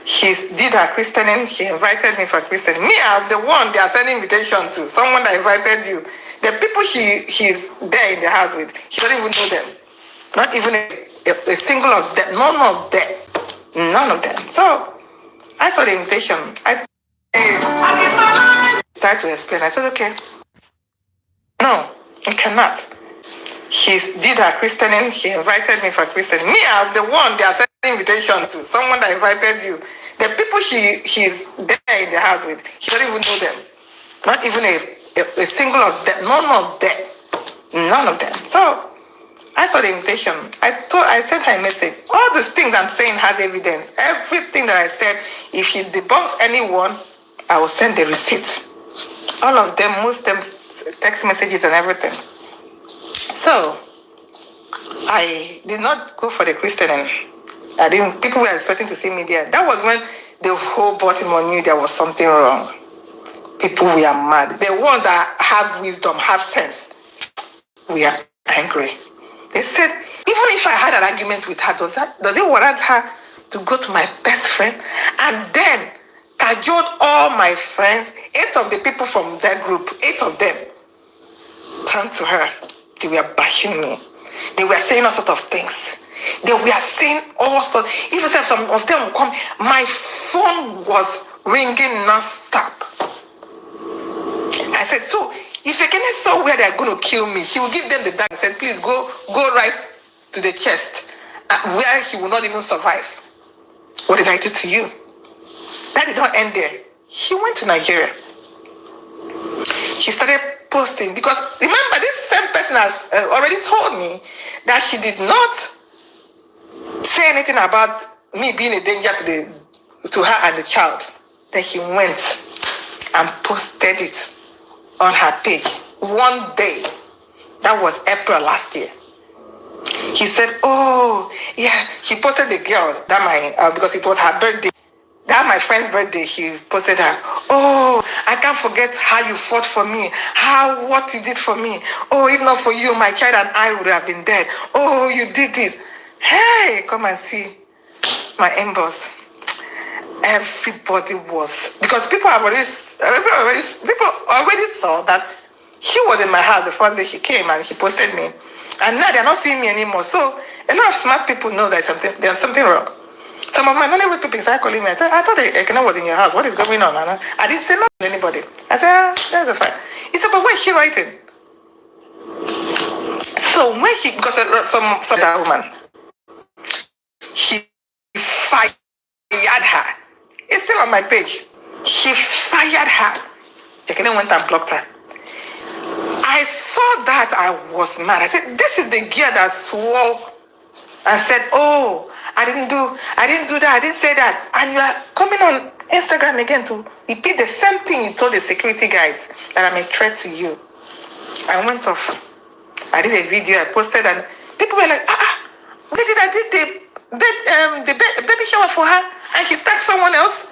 C: She did her christening. She invited me for christening. Me, I'm the one they are sending invitation to. Someone that invited you. The people she's there in the house with, she doesn't even know them. Not even a single of them. None of them. None of them. So, I saw the invitation. I tried to explain. I said, okay. No, you cannot. She did her christening. She invited me for christening. Me, I'm the one they are sending invitation to. Someone that invited you. The people she's there in the house with, she doesn't even know them. Not even a single of them. None of them. None of them. So, I saw the invitation. I sent her a message. All these things I'm saying has evidence. Everything that I said, if she debunks anyone, I will send the receipt. All of them, most of them, text messages and everything. So, I did not go for the christening. People were expecting to see me there. That was when the whole Baltimore knew there was something wrong. People were mad. The ones that have wisdom, have sense, we are angry. They said, even if I had an argument with her, does it warrant her to go to my best friend and then cajoled all my friends, 8 of the people from that group, 8 of them turned to her. They were bashing me. They were saying all sorts of things. They were saying all sorts. Even if some of them would come, my phone was ringing non-stop. I said, so if Ekene saw where they're going to kill me, she will give them the dagger and said, please go right to the chest, where she will not even survive. What did I do to you? That did not end there. She went to Nigeria. She started posting, because remember, this same person has already told me that she did not say anything about me being a danger to her and the child. Then she went and posted it on her page one day. That was April last year. She said, oh, yeah, she posted the girl, because it was her birthday. That my friend's birthday, she posted her, oh, I can't forget how you fought for me, what you did for me. Oh, if not for you, my child and I would have been dead. Oh, you did it. Hey, come and see my inbox. Everybody was, because people already saw that she was in my house the first day she came and she posted me, and now they're not seeing me anymore. So a lot of smart people know that there's something wrong. Some of my Nollywood people started calling me. I said, I thought Ekene was in your house. What is going on? And I didn't say nothing to anybody. I said, that's fine. He said, but where is she writing? So when she, because some that woman, she fired her. It's still on my page. She fired her. Ekene went and blocked her. I saw that, I was mad. I said, this is the girl that swore and said, oh, I didn't do that, I didn't say that. And you are coming on Instagram again to repeat the same thing you told the security guys, that I'm a threat to you. I went off. I did a video, I posted, and people were like, where did I did the baby shower for her and she tagged someone else?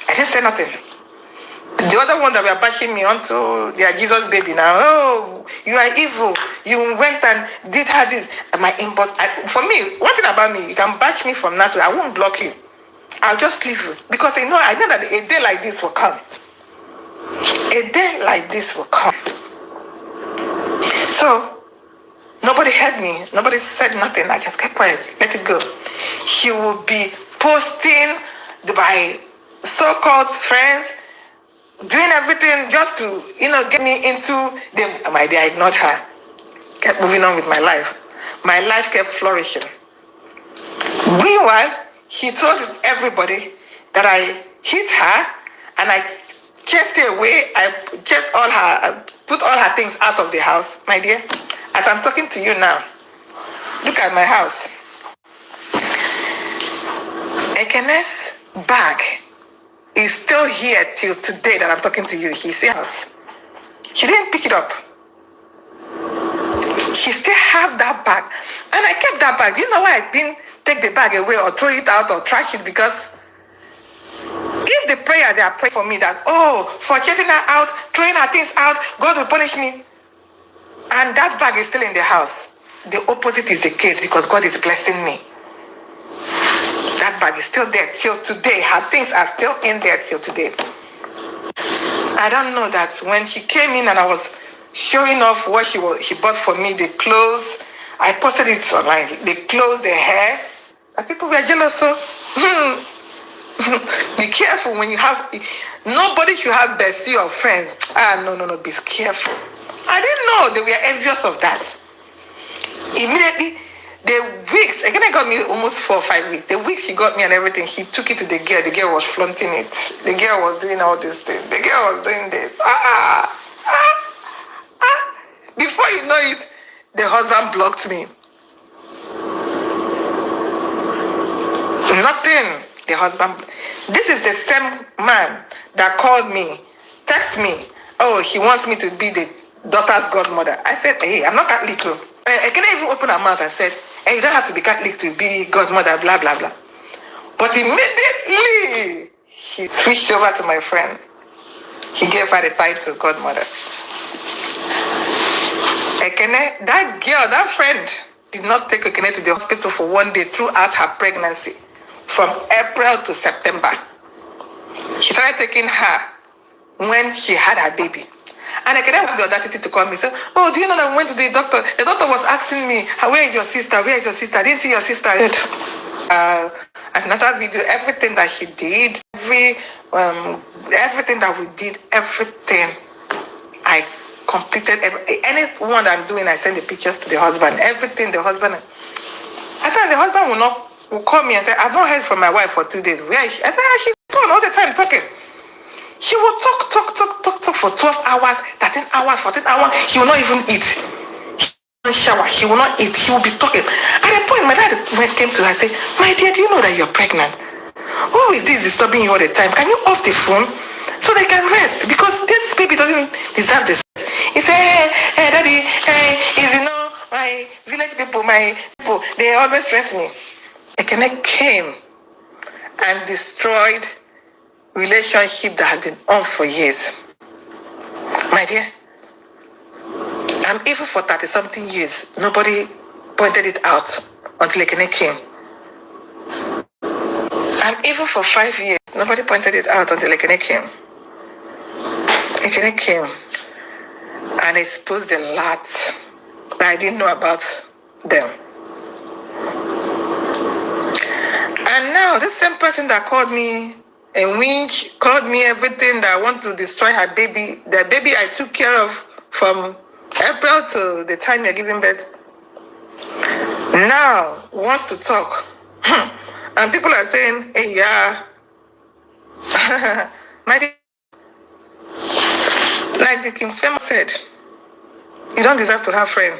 C: I didn't say nothing. The other one that were bashing me onto their Jesus baby now. Oh, you are evil. You went and did her this. My inbox. For me, one thing about me, you can bash me from now to, I won't block you. I'll just leave you. Because I know that a day like this will come. A day like this will come. So, nobody heard me. Nobody said nothing. I just kept quiet. Let it go. She will be posting my so-called friends, doing everything just to, get me into the. My dear, I ignored her. Kept moving on with my life. My life kept flourishing. Meanwhile, she told everybody that I hit her and I chased her away. I put all her things out of the house. My dear, as I'm talking to you now, look at my house. Ekene's bag is still here till today that I'm talking to you. He's in house. She didn't pick it up. She still have that bag. And I kept that bag. You know why I didn't take the bag away or throw it out or trash it? Because if the prayer they are praying for me that, for chasing her out, throwing her things out, God will punish me, and that bag is still in the house, the opposite is the case, because God is blessing me. That bag is still there till today. Her things are still in there till today. I don't know that when she came in and I was showing off what she bought for me, the clothes, I posted it online, the clothes, the hair, and people were jealous. So be careful when you have, nobody should have bestie or friends. No, be careful. I didn't know they were envious of that. Immediately, the weeks, Ekene got me almost 4 or 5 weeks. The weeks she got me and everything, she took it to the girl. The girl was flaunting it. The girl was doing all these things. The girl was doing this. Before you know it, the husband blocked me. Nothing. The husband. This is the same man that called me, text me. Oh, he wants me to be the daughter's godmother. I said, hey, I'm not Catholic. I can't even open her mouth and said, hey, you don't have to be Catholic to be godmother, blah, blah, blah. But immediately, she switched over to my friend. He gave her the title godmother. Ekene, that girl, that friend, did not take Ekene to the hospital for 1 day throughout her pregnancy. From April to September. She started taking her when she had her baby. And Ekene had the audacity to call me and say, oh, do you know that we went to the doctor? The doctor was asking me, where is your sister? Where is your sister? I didn't see your sister. Another video, everything that she did, everything that we did, everything. I completed anyone that I'm doing, I send the pictures to the husband. Everything the husband. I thought the husband will call me and say, I've not heard from my wife for 2 days. Where is she? I said, she's on all the time talking. She will talk for 12 hours, 13 hours, 14 hours. She will not even eat. She will not shower. She will not eat. She will be talking. At a point, my dad came to her and said, my dear, do you know that you're pregnant? Who is this disturbing you all the time? Can you off the phone so they can rest? Because this baby doesn't deserve this. He said, hey, daddy, my village people, they always stress me. Ekene came and destroyed relationship that had been on for years. My dear, I'm evil for 30-something years. Nobody pointed it out until Ekene came. And even for 5 years, nobody pointed it out until Ekene came. Ekene came and exposed a lot that I didn't know about them. And now, this same person that called me a winch, called me everything, that I want to destroy her baby, the baby I took care of from April to the time you're giving birth, now wants to talk. And people are saying, hey, yeah, my dear, like the King Famous said, you don't deserve to have friends.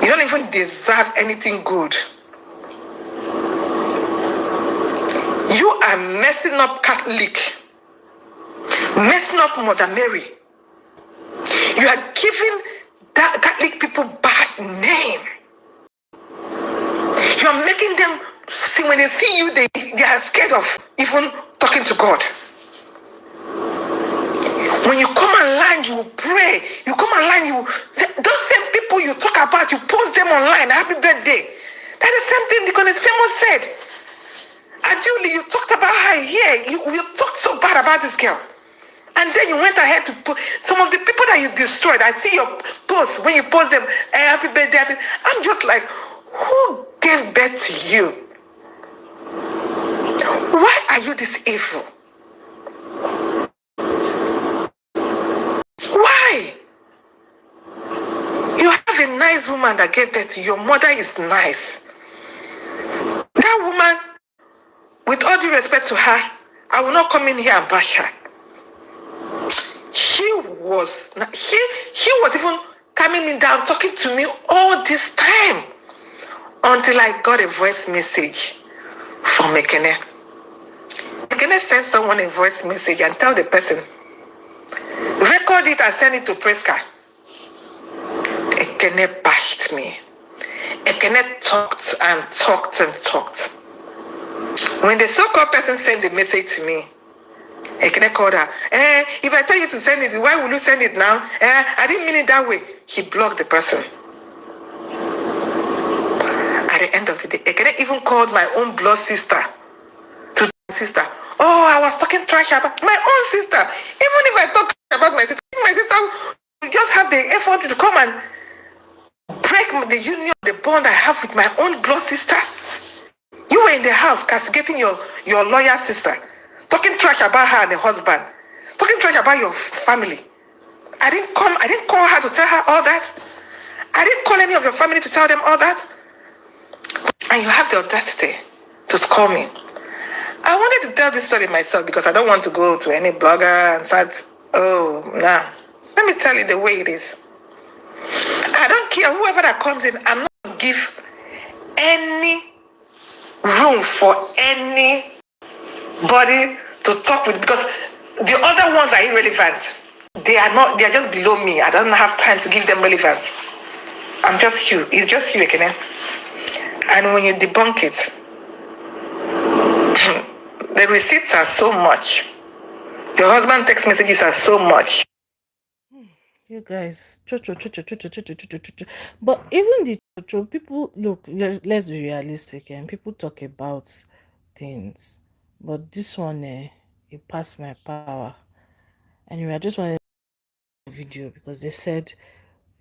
C: You don't even deserve anything good. You are messing up Catholic, messing up Mother Mary. You are giving that Catholic people bad name. You are making them see, when they see you, they are scared of even talking to God. When you come online, you pray. You come online, those same people you talk about, you post them online, happy birthday. That's the same thing because it's Famous said. Aduli, you talked about her here. You talked so bad about this girl. And then you went ahead to put some of the people that you destroyed. I see your posts when you post them, happy birthday, happy. I'm just like, who gave birth to you? Why are you this evil? Why? You have a nice woman that gave birth to you. Your mother is nice. That woman, with all due respect to her, I will not come in here and bash her. She was even coming in down talking to me all this time until I got a voice message from Ekene. Ekene send someone a voice message and tell the person, record it and send it to Prisca. Ekene bashed me. Ekene talked and talked and talked. When the so-called person sent the message to me, Ekene called her. If I tell you to send it, why will you send it now? I didn't mean it that way. She blocked the person. At the end of the day, Ekene even called my own blood sister to my sister. Oh, I was talking trash about my own sister. Even if I talk about my sister will just have the effort to come and break the union, the bond I have with my own blood sister. You were in the house castigating your lawyer sister, talking trash about her and the husband, talking trash about your family. I didn't call her to tell her all that. I didn't call any of your family to tell them all that. And you have the audacity to call me. I wanted to tell this story myself because I don't want to go to any blogger and start, nah. Let me tell you the way it is. I don't care whoever that comes in, I'm not going to give any room for anybody to talk with because the other ones are irrelevant. They are just below me. I don't have time to give them relevance. I'm just you. It's just you, Ekene. And when you debunk it, the receipts are so much. Your husband text messages are so much.
A: You guys, but even the people, look, let's be realistic, and people talk about things, but this one, it passed my power. Anyway, I just wanted to video because they said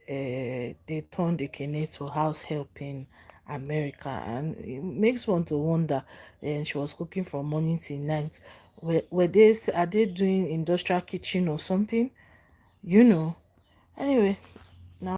A: they turned Ekene to Househelp in America, and it makes one to wonder. And she was cooking from morning till night. Are they doing industrial kitchen or something? Anyway,